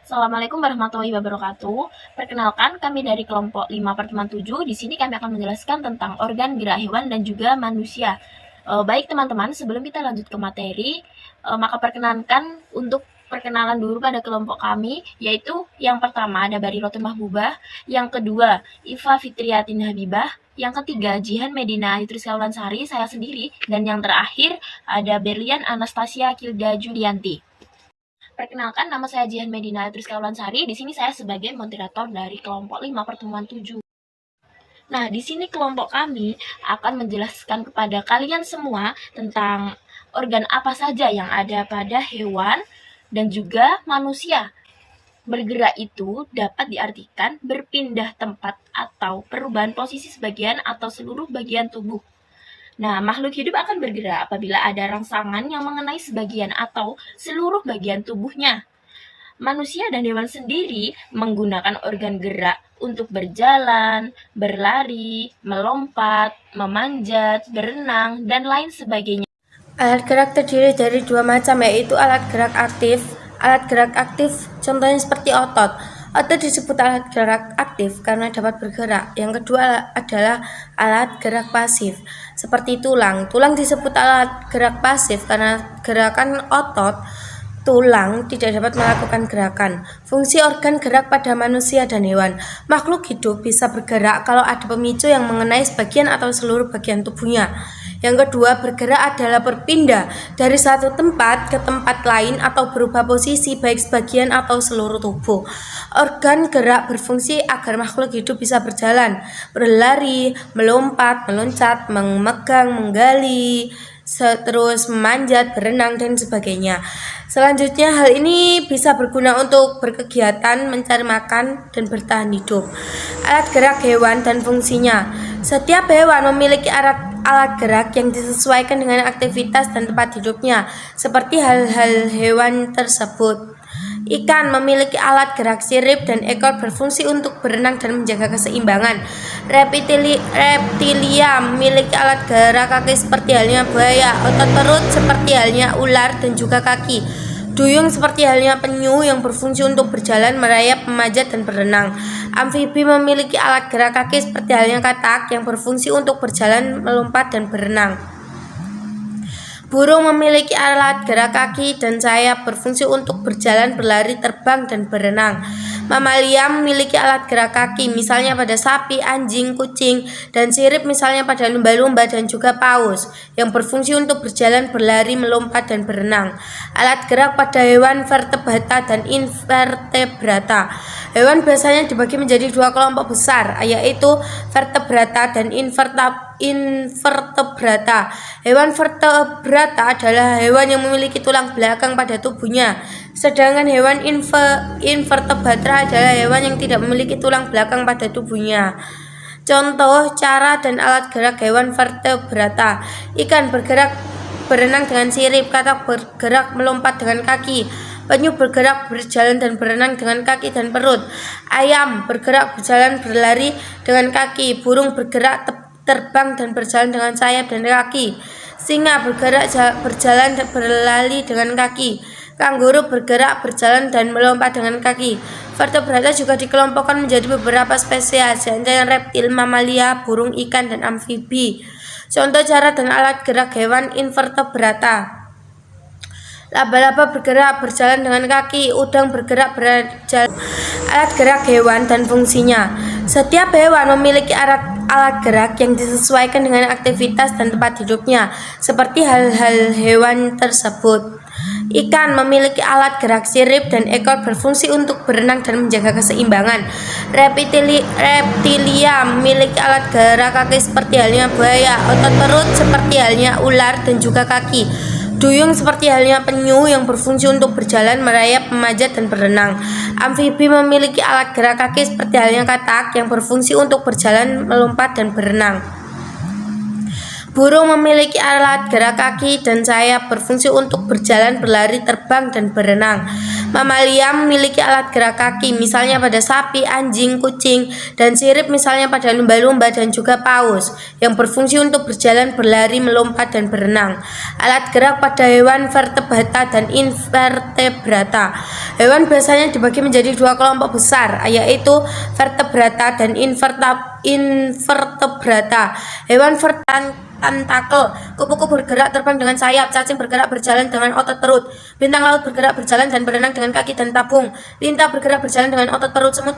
Assalamualaikum warahmatullahi wabarakatuh. Perkenalkan, kami dari kelompok 5 pertemuan 7. Di sini kami akan menjelaskan tentang organ gerak hewan dan juga manusia. Baik teman-teman, sebelum kita lanjut ke materi, maka perkenankan untuk perkenalan dulu pada kelompok kami, yaitu yang pertama ada Barirotul Mahbubah, yang kedua Iva Fitriyatin Habibah, yang ketiga Jihan Medina Yutriska Ulansari, saya sendiri, dan yang terakhir ada Berlian Anastasia Kilda Julianti. Perkenalkan, nama saya Jihan Medina Yutriska Ulansari. Di sini saya sebagai moderator dari kelompok 5 pertemuan 7. Nah, di sini kelompok kami akan menjelaskan kepada kalian semua tentang organ apa saja yang ada pada hewan dan juga manusia. Bergerak itu dapat diartikan berpindah tempat atau perubahan posisi sebagian atau seluruh bagian tubuh. Nah, makhluk hidup akan bergerak apabila ada rangsangan yang mengenai sebagian atau seluruh bagian tubuhnya. Manusia dan hewan sendiri menggunakan organ gerak untuk berjalan, berlari, melompat, memanjat, berenang, dan lain sebagainya. Alat gerak terdiri dari dua macam, yaitu alat gerak aktif. Alat gerak aktif contohnya seperti otot. Otot disebut alat gerak aktif karena dapat bergerak. Yang kedua adalah alat gerak pasif, seperti tulang. Tulang disebut alat gerak pasif karena gerakan otot tulang tidak dapat melakukan gerakan. Fungsi organ gerak pada manusia dan hewan. Makhluk hidup bisa bergerak kalau ada pemicu yang mengenai sebagian atau seluruh bagian tubuhnya. Yang kedua, bergerak adalah berpindah dari satu tempat ke tempat lain atau berubah posisi baik sebagian atau seluruh tubuh. Organ gerak berfungsi agar makhluk hidup bisa berjalan, berlari, melompat, meloncat, memegang, menggali, terus memanjat, berenang, dan sebagainya. Selanjutnya, hal ini bisa berguna untuk berkegiatan, mencari makan, dan bertahan hidup. Alat gerak hewan dan fungsinya. Setiap hewan memiliki alat gerak yang disesuaikan dengan aktivitas dan tempat hidupnya, seperti hal-hal hewan tersebut. Ikan memiliki alat gerak sirip dan ekor berfungsi untuk berenang dan menjaga keseimbangan. Reptilia memiliki alat gerak kaki seperti halnya buaya, otot perut seperti halnya ular dan juga kaki. Duyung seperti halnya penyu yang berfungsi untuk berjalan, merayap, memanjat, dan berenang. Amfibi memiliki alat gerak kaki seperti halnya katak yang berfungsi untuk berjalan, melompat, dan berenang. Burung memiliki alat gerak kaki dan sayap berfungsi untuk berjalan, berlari, terbang, dan berenang. Mamalia memiliki alat gerak kaki, misalnya pada sapi, anjing, kucing, dan sirip misalnya pada lumba-lumba dan juga paus, yang berfungsi untuk berjalan, berlari, melompat, dan berenang. Alat gerak pada hewan vertebrata dan invertebrata. Hewan biasanya dibagi menjadi dua kelompok besar, yaitu vertebrata dan invertebrata. Hewan vertebrata adalah hewan yang memiliki tulang belakang pada tubuhnya, sedangkan hewan invertebrata adalah hewan yang tidak memiliki tulang belakang pada tubuhnya. Contoh, cara dan alat gerak hewan vertebrata. Ikan bergerak berenang dengan sirip, katak bergerak melompat dengan kaki, penyu bergerak berjalan dan berenang dengan kaki dan perut, ayam bergerak berjalan berlari dengan kaki, burung bergerak terbang dan berjalan dengan sayap dan kaki, singa bergerak berjalan dan berlari dengan kaki, kanguru bergerak berjalan dan melompat dengan kaki. Vertebrata juga dikelompokkan menjadi beberapa spesies, antara reptil, mamalia, burung, ikan, dan amfibi. Contoh cara dan alat gerak hewan invertebrata. Laba-laba bergerak berjalan dengan kaki, udang bergerak berjalan. Alat gerak hewan dan fungsinya. Setiap hewan memiliki alat gerak yang disesuaikan dengan aktivitas dan tempat hidupnya, seperti hal-hal hewan tersebut. Ikan memiliki alat gerak sirip dan ekor berfungsi untuk berenang dan menjaga keseimbangan. Reptilia memiliki alat gerak kaki seperti halnya buaya, otot perut seperti halnya ular dan juga kaki. Duyung seperti halnya penyu yang berfungsi untuk berjalan, merayap, memanjat, dan berenang. Amfibi memiliki alat gerak kaki seperti halnya katak yang berfungsi untuk berjalan, melompat, dan berenang. Burung memiliki alat gerak kaki dan sayap berfungsi untuk berjalan, berlari, terbang, dan berenang. Mamalia memiliki alat gerak kaki, misalnya pada sapi, anjing, kucing, dan sirip misalnya pada lumba-lumba dan juga paus, yang berfungsi untuk berjalan, berlari, melompat, dan berenang. Alat gerak pada hewan vertebrata dan invertebrata. Hewan biasanya dibagi menjadi dua kelompok besar, yaitu vertebrata dan invertebrata. Hewan tentakel, kupu-kupu bergerak terbang dengan sayap, cacing bergerak berjalan dengan otot perut, bintang laut bergerak berjalan dan berenang dengan kaki dan tabung, lintah bergerak berjalan dengan otot perut, semut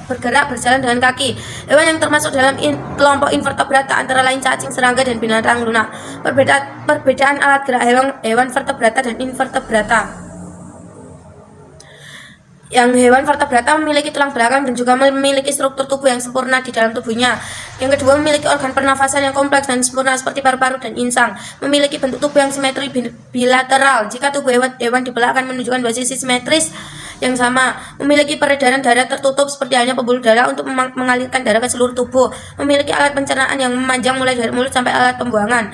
bergerak berjalan dengan kaki. Hewan yang termasuk dalam kelompok invertebrata antara lain cacing, serangga, dan binatang lunak. Perbedaan alat gerak hewan vertebrata dan invertebrata. Yang hewan vertebrata memiliki tulang belakang dan juga memiliki struktur tubuh yang sempurna di dalam tubuhnya. Yang kedua, memiliki organ pernafasan yang kompleks dan sempurna seperti paru-paru dan insang. Memiliki bentuk tubuh yang simetri bilateral. Jika tubuh hewan dibelah akan menunjukkan dua sisi simetris yang sama. Memiliki peredaran darah tertutup seperti halnya pembuluh darah untuk mengalirkan darah ke seluruh tubuh. Memiliki alat pencernaan yang memanjang mulai dari mulut sampai alat pembuangan.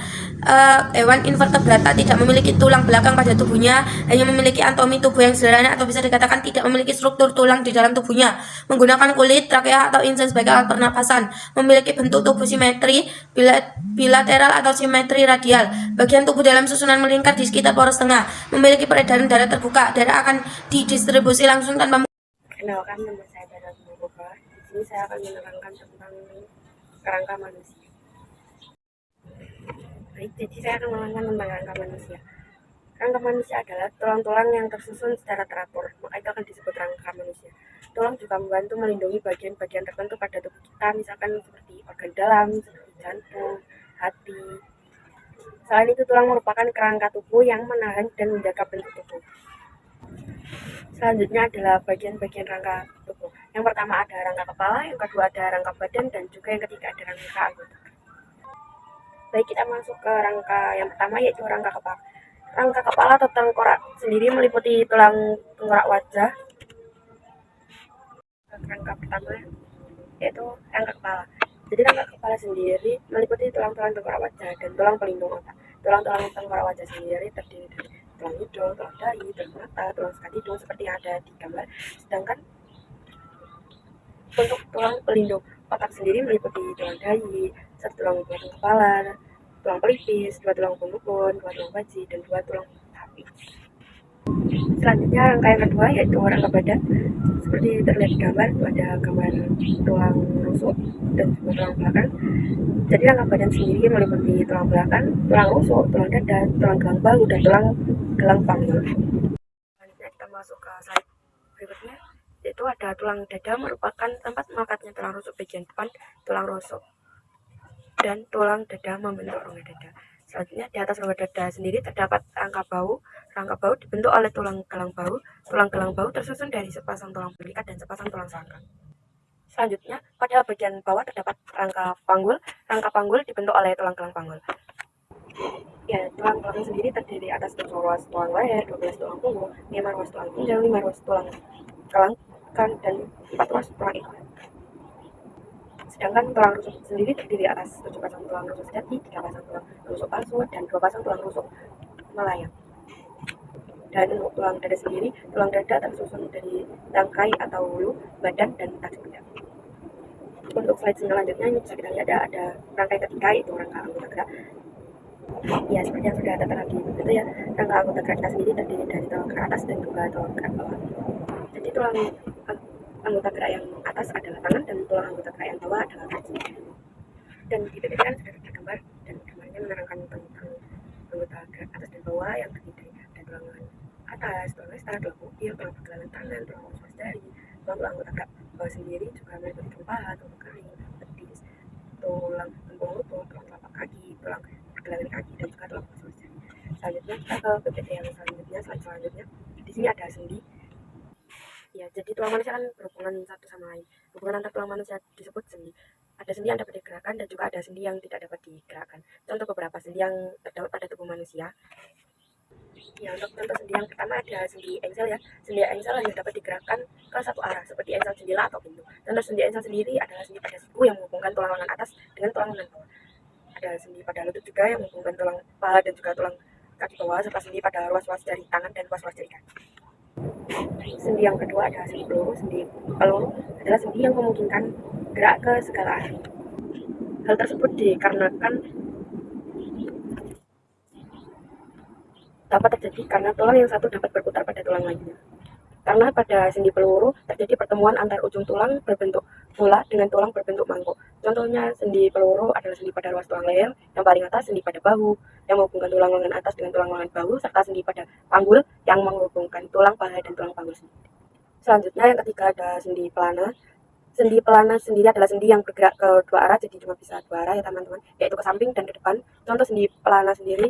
Hewan invertebrata tidak memiliki tulang belakang pada tubuhnya, hanya memiliki anatomi tubuh yang sederhana atau bisa dikatakan tidak memiliki struktur tulang di dalam tubuhnya. Menggunakan kulit, trakea, atau insang sebagai alat pernapasan. Memiliki bentuk tubuh simetri bilateral atau simetri radial. Bagian tubuh dalam susunan melingkar di sekitar poros tengah. Memiliki peredaran darah terbuka. Darah akan didistribusi langsung tanpa. Kenalkan, nama saya Berat Mugoba. Di sini saya akan menerangkan tentang kerangka manusia. Baik, jadi saya akan menerangkan tentang kerangka manusia. Kerangka manusia adalah tulang-tulang yang tersusun secara teratur, maka itu akan disebut kerangka manusia. Tulang juga membantu melindungi bagian-bagian tertentu pada tubuh kita, misalkan seperti organ dalam, seperti jantung, hati. Selain itu, tulang merupakan kerangka tubuh yang menahan dan menjaga bentuk tubuh. Selanjutnya adalah bagian-bagian rangka tubuh. Yang pertama ada rangka kepala, yang kedua ada rangka badan, dan juga yang ketiga ada rangka anggota. Baik, kita masuk ke rangka yang pertama, yaitu rangka kepala. Rangka kepala atau tengkorak sendiri meliputi tulang tengkorak wajah. Rangka pertama yaitu rangka kepala. Jadi rangka kepala sendiri meliputi tulang-tulang tengkorak wajah dan tulang pelindung otak. Tulang-tulang tengkorak wajah sendiri terdiri dari tulang hidung, tulang dahi, tulang mata, tulang sekat hidung seperti yang ada di gambar. Sedangkan untuk tulang pelindung otak sendiri meliputi tulang dahi, satu tulang belakang kepala, tulang pelipis, dua tulang punggung, dua tulang baji, dan dua tulang sapi. Selanjutnya rangka yang kedua yaitu rangka badan. Seperti terlihat di gambar, ada gambar tulang rusuk dan juga tulang belakang. Jadi rangka badan sendiri meliputi tulang belakang, tulang rusuk, tulang dada, tulang gelang bahu, dan tulang gelang panggul. Selanjutnya kita masuk ke slide berikutnya, yaitu ada tulang dada merupakan tempat melekatnya tulang rusuk bagian depan, tulang rusuk dan tulang dada membentuk rongga dada. Selanjutnya di atas rongga dada sendiri terdapat rangka bahu. Rangka bahu dibentuk oleh tulang gelang bahu. Tulang gelang bahu tersusun dari sepasang tulang belikat dan sepasang tulang sangkang. Selanjutnya pada bagian bawah terdapat rangka panggul. Rangka panggul dibentuk oleh tulang gelang panggul. Ya, tulang belakang sendiri terdiri atas 7 ruas tulang leher, 12 tulang punggung, 5 ruas tulang pinggang, 5 ruas tulang kelangkan, dan 4 ruas tulang ekor. Sedangkan tulang rusuk sendiri terdiri atas 7 pasang tulang rusuk sejati, 3 pasang tulang rusuk palsu, dan 2 pasang tulang rusuk melayang. Dan untuk tulang dada sendiri, tulang dada tersusun dari tangkai atau hulu, badan, dan taksir bedak. Untuk slide selanjutnya ini bisa kita lihat ada rangkai ketiga, yaitu rangka anggota gerak. Ya, seperti yang sudah tertera di itu ya, rangka anggota gerak kita sendiri terdiri dari tulang gerak atas dan juga tulang gerak bawah. Jadi tulang anggota gerak yang atas adalah tangan dan tulang anggota gerak yang bawah adalah kaki. Dan di PPT kan sudah tergambar dan gambarnya menerangkan tentang anggota gerak atas dan bawah yang terdiri dari tulang atas, tulang westa, tulang punggung, tulang pergelangan tangan, tulang rusuk jari. Tulang anggota gerak bawah sendiri juga meliputi tulang paha, tulang kering, betis, tulang tempurung lutut, tulang telapak kaki, tulang pergelangan kaki, dan juga tulang rusuk jari. Selanjutnya kita ke PPT yang selanjutnya, slide selanjutnya. Di sini ada sendi. Ya, jadi tulang manusia kan berhubungan satu sama lain. Hubungan antar tulang manusia disebut sendi. Ada sendi yang dapat digerakkan dan juga ada sendi yang tidak dapat digerakkan. Contoh beberapa sendi yang terdapat pada tubuh manusia. Ya, untuk contoh sendi yang pertama ada sendi engsel ya. Sendi engsel hanya dapat digerakkan ke satu arah seperti engsel jendela atau pintu. Contoh sendi engsel sendiri adalah sendi pada siku yang menghubungkan tulang lengan atas dengan tulang lengan bawah. Ada sendi pada lutut juga yang menghubungkan tulang paha dan juga tulang kaki bawah, serta sendi pada ruas-ruas jari tangan dan ruas-ruas jari kaki. Sendi yang kedua adalah sendi peluru. Sendi peluru adalah sendi yang memungkinkan gerak ke segala arah. Hal tersebut dikarenakan dapat terjadi karena tulang yang satu dapat berputar pada tulang lainnya. Karena pada sendi peluru terjadi pertemuan antar ujung tulang berbentuk bola dengan tulang berbentuk mangkuk. Contohnya sendi peluru adalah sendi pada ruas tulang leher yang paling atas, sendi pada bahu yang menghubungkan tulang lengan atas dengan tulang lengan bahu, serta sendi pada panggul yang menghubungkan tulang paha dan tulang panggul sendiri. Selanjutnya yang ketiga ada sendi pelana. Sendi pelana sendiri adalah sendi yang bergerak ke dua arah, jadi cuma bisa dua arah ya teman-teman, yaitu ke samping dan ke depan. Contoh sendi pelana sendiri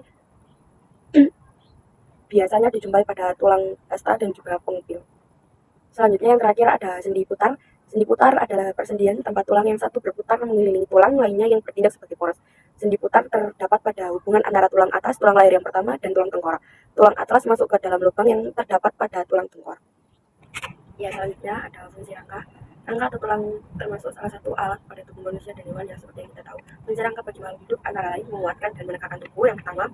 biasanya dijumpai pada tulang hasta dan juga pengupil. Selanjutnya yang terakhir ada sendi putar. Sendi putar adalah persendian tempat tulang yang satu berputar mengelilingi tulang lainnya yang bertindak sebagai poros. Sendi putar terdapat pada hubungan antara tulang atas, tulang lahir yang pertama, dan tulang tengkorak. Tulang atlas masuk ke dalam lubang yang terdapat pada tulang tengkorak. Ya, selanjutnya ada fungsi rangka. Rangka atau tulang termasuk salah satu alat pada tubuh manusia dan hewan yang seperti yang kita tahu. Fungsi rangka bagi makhluk hidup antara lain menguatkan dan menegakkan tubuh. Yang pertama,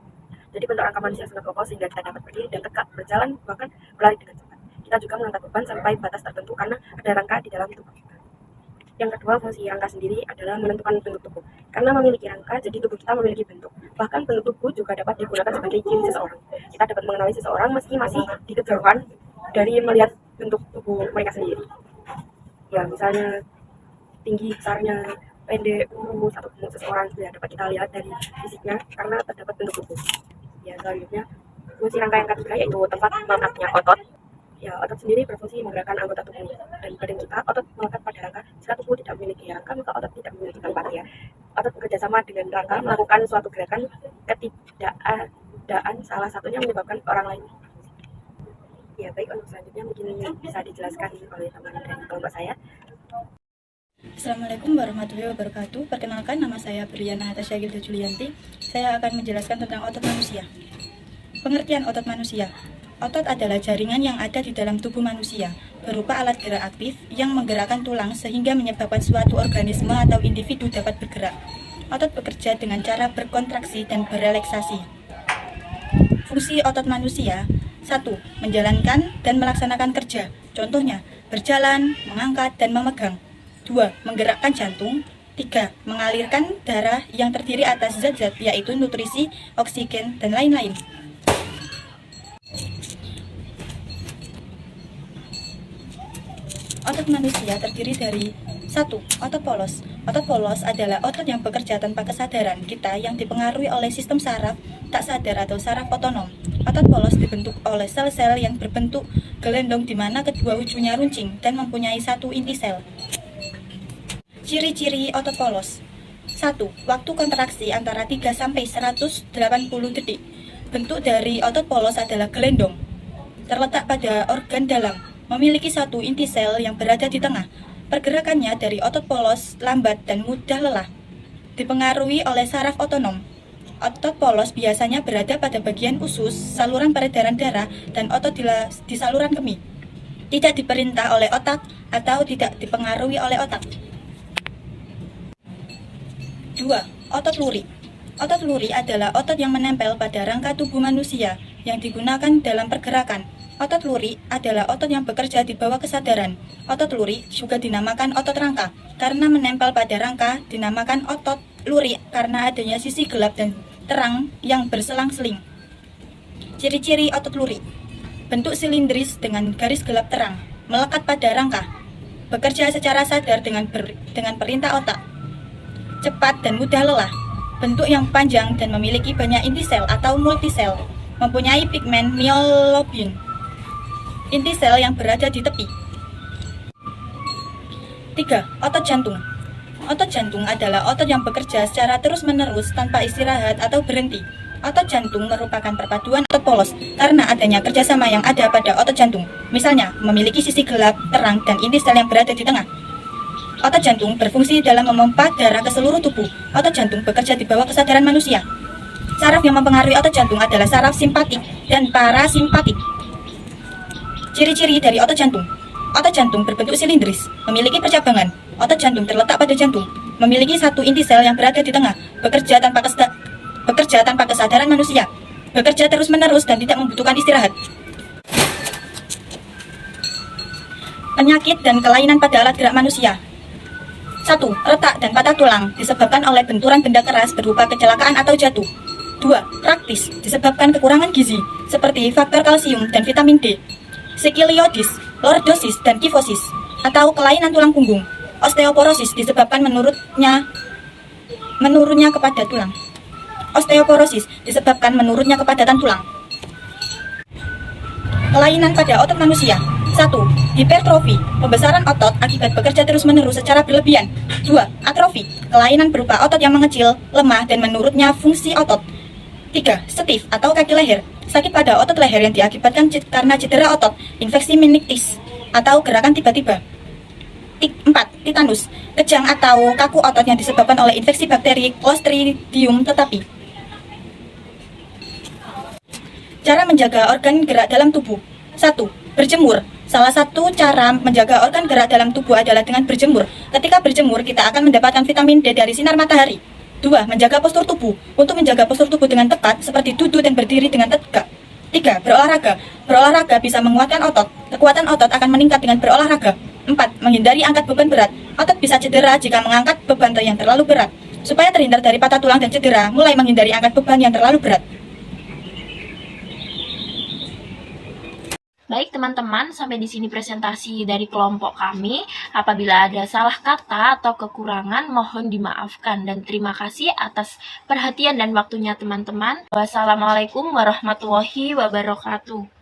jadi bentuk rangka manusia sangat kokoh sehingga kita dapat berdiri dan tegak, berjalan, bahkan berlari dengan cepat. Kita juga mengangkat beban sampai batas tertentu karena ada rangka di dalam tubuh kita. Yang kedua, fungsi rangka sendiri adalah menentukan bentuk tubuh. Karena memiliki rangka, jadi tubuh kita memiliki bentuk. Bahkan bentuk tubuh juga dapat digunakan sebagai ciri seseorang. Kita dapat mengenali seseorang meski masih di kejauhan dari melihat bentuk tubuh mereka sendiri. Ya, misalnya tinggi, besarnya, pendek, kurus, atau gemuk seseorang sudah dapat kita lihat dari fisiknya karena terdapat bentuk tubuh. Ya, selanjutnya fungsi rangka yang ketiga yaitu tempat melekatnya otot. Ya, otot sendiri berfungsi menggerakkan anggota tubuh dan badan kita. Otot melekat pada rangka. Jika tubuh tidak memiliki rangka, maka otot tidak memiliki tempat ya. Otot bekerjasama dengan rangka melakukan suatu gerakan, ketidakadaan salah satunya menyebabkan orang lain. Ya, baik, untuk selanjutnya mungkin bisa dijelaskan oleh teman dari kelompok saya. Assalamualaikum warahmatullahi wabarakatuh. Perkenalkan, nama saya Briana Natasha Gilda Julianti. Saya akan menjelaskan tentang otot manusia. Pengertian otot manusia. Otot adalah jaringan yang ada di dalam tubuh manusia, berupa alat gerak aktif yang menggerakkan tulang sehingga menyebabkan suatu organisme atau individu dapat bergerak. Otot bekerja dengan cara berkontraksi dan berrelaksasi. Fungsi otot manusia: 1. Menjalankan dan melaksanakan kerja. Contohnya, berjalan, mengangkat, dan memegang. 2. Menggerakkan jantung. 3. Mengalirkan darah yang terdiri atas zat-zat yaitu nutrisi, oksigen, dan lain-lain. Otot manusia terdiri dari 1. Otot polos. Otot polos adalah otot yang bekerja tanpa kesadaran kita yang dipengaruhi oleh sistem saraf tak sadar atau saraf otonom. Otot polos dibentuk oleh sel-sel yang berbentuk gelendong di mana kedua ujungnya runcing dan mempunyai satu inti sel. Ciri-ciri otot polos. 1. Waktu kontraksi antara 3-180 detik. Bentuk dari otot polos adalah gelendong. Terletak pada organ dalam. Memiliki satu inti sel yang berada di tengah. Pergerakannya dari otot polos lambat dan mudah lelah. Dipengaruhi oleh saraf otonom. Otot polos biasanya berada pada bagian usus, saluran peredaran darah, dan otot di saluran kemih. Tidak diperintah oleh otak atau tidak dipengaruhi oleh otak. 2. Otot luri. Otot luri adalah otot yang menempel pada rangka tubuh manusia yang digunakan dalam pergerakan. Otot luri adalah otot yang bekerja di bawah kesadaran. Otot luri juga dinamakan otot rangka karena menempel pada rangka, dinamakan otot luri karena adanya sisi gelap dan terang yang berselang-seling. Ciri-ciri otot luri: bentuk silindris dengan garis gelap terang, melekat pada rangka, bekerja secara sadar dengan perintah otak, cepat dan mudah lelah, bentuk yang panjang dan memiliki banyak inti sel atau multisel, mempunyai pigmen myoglobin, inti sel yang berada di tepi. 3. Otot jantung. Otot jantung adalah otot yang bekerja secara terus-menerus tanpa istirahat atau berhenti. Otot jantung merupakan perpaduan otot polos karena adanya kerjasama yang ada pada otot jantung. Misalnya, memiliki sisi gelap, terang, dan inti sel yang berada di tengah. Otot jantung berfungsi dalam memompa darah ke seluruh tubuh. Otot jantung bekerja di bawah kesadaran manusia. Saraf yang mempengaruhi otot jantung adalah saraf simpatik dan parasimpatik. Ciri-ciri dari otot jantung: otot jantung berbentuk silindris, memiliki percabangan. Otot jantung terletak pada jantung, memiliki satu inti sel yang berada di tengah, bekerja tanpa kesadaran manusia, bekerja terus-menerus dan tidak membutuhkan istirahat. Penyakit dan kelainan pada alat gerak manusia. 1. Retak dan patah tulang disebabkan oleh benturan benda keras berupa kecelakaan atau jatuh. 2. Praktis disebabkan kekurangan gizi seperti faktor kalsium dan vitamin D. Sikiliodis, lordosis, dan kifosis atau kelainan tulang punggung. Osteoporosis disebabkan menurunnya kepada tulang. Osteoporosis disebabkan menurunnya kepadatan tulang. Kelainan pada otot manusia. 1. Hipertrofi, pembesaran otot akibat bekerja terus-menerus secara berlebihan. 2. Atrofi, kelainan berupa otot yang mengecil, lemah, dan menurunnya fungsi otot. 3. Stiff atau kaki leher, sakit pada otot leher yang diakibatkan karena cedera otot, infeksi meningitis, atau gerakan tiba-tiba. 4. Titanus, kejang atau kaku otot yang disebabkan oleh infeksi bakteri Clostridium tetapi. Cara menjaga organ gerak dalam tubuh. 1. Berjemur. Salah satu cara menjaga organ gerak dalam tubuh adalah dengan berjemur. Ketika berjemur, kita akan mendapatkan vitamin D dari sinar matahari. 2. Menjaga postur tubuh. Untuk menjaga postur tubuh dengan tepat, seperti duduk dan berdiri dengan tegak. 3. Berolahraga. Berolahraga bisa menguatkan otot. Kekuatan otot akan meningkat dengan berolahraga. 4. Menghindari angkat beban berat. Otot bisa cedera jika mengangkat beban yang terlalu berat. Supaya terhindar dari patah tulang dan cedera, mulai menghindari angkat beban yang terlalu berat. Baik teman-teman, sampai di sini presentasi dari kelompok kami. Apabila ada salah kata atau kekurangan, mohon dimaafkan. Dan terima kasih atas perhatian dan waktunya teman-teman. Wassalamualaikum warahmatullahi wabarakatuh.